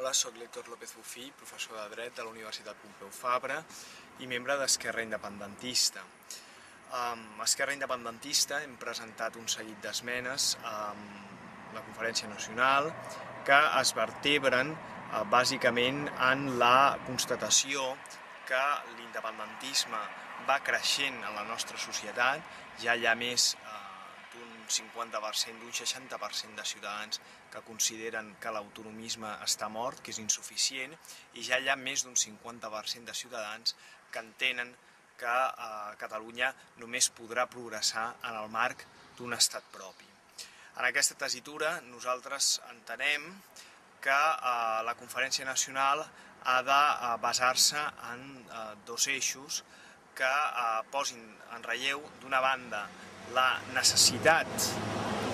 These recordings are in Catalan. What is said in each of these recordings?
Hola, soc l'Héctor López Bufí, professor de Dret de la Universitat Pompeu Fabra i membre d'Esquerra Independentista. Esquerra Independentista hem presentat un seguit d'esmenes a la Conferència Nacional que es vertebren bàsicament en la constatació que l'independentisme va creixent en la nostra societat. Ja hi ha més d'un 50%, d'un 60% de ciutadans que consideren que l'autonomisme està mort, que és insuficient, i ja hi ha més d'un 50% de ciutadans que entenen que Catalunya només podrà progressar en el marc d'un estat propi. En aquesta tessitura nosaltres entenem que la Conferència Nacional ha de basar-se en dos eixos que posin en relleu, d'una banda, la necessitat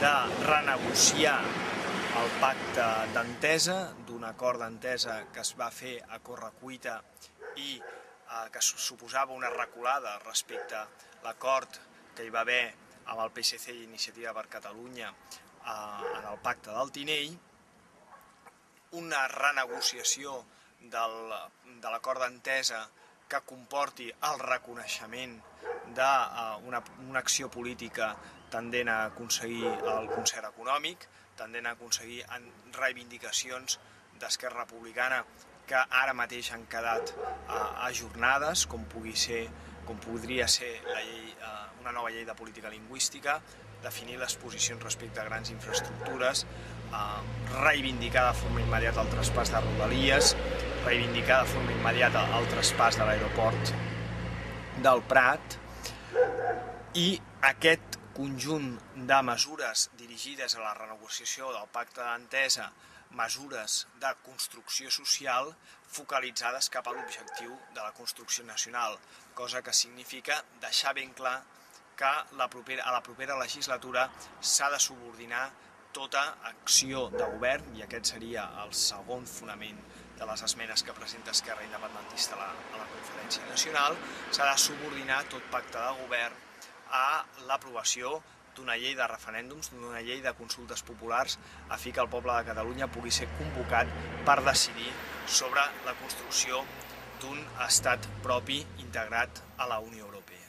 de renegociar el pacte d'entesa, d'un acord d'entesa que es va fer a correcuita i que suposava una reculada respecte a l'acord que hi va haver amb el PSC i Iniciativa per Catalunya en el pacte del Tinell, una renegociació de l'acord d'entesa que comporti el reconeixement d'una acció política tendent a aconseguir el concert econòmic, tendent a aconseguir reivindicacions d'Esquerra Republicana que ara mateix han quedat ajornades, com podria ser una nova llei de política lingüística, definir les posicions respecte a grans infraestructures, reivindicar de forma immediata el traspàs de Rodalies, reivindicar de forma immediata el traspàs de l'aeroport del Prat, i aquest conjunt de mesures dirigides a la renegociació del pacte d'entesa, mesures de construcció social focalitzades cap a l'objectiu de la construcció nacional, cosa que significa deixar ben clar que a la propera legislatura s'ha de subordinar tota acció de govern, i aquest seria el segon fonament de les esmenes que presenta Esquerra Independentista a la Conferència Nacional, s'ha de subordinar tot pacte de govern a l'aprovació d'una llei de referèndums, d'una llei de consultes populars, a fi que el poble de Catalunya pugui ser convocat per decidir sobre la construcció d'un estat propi integrat a la Unió Europea.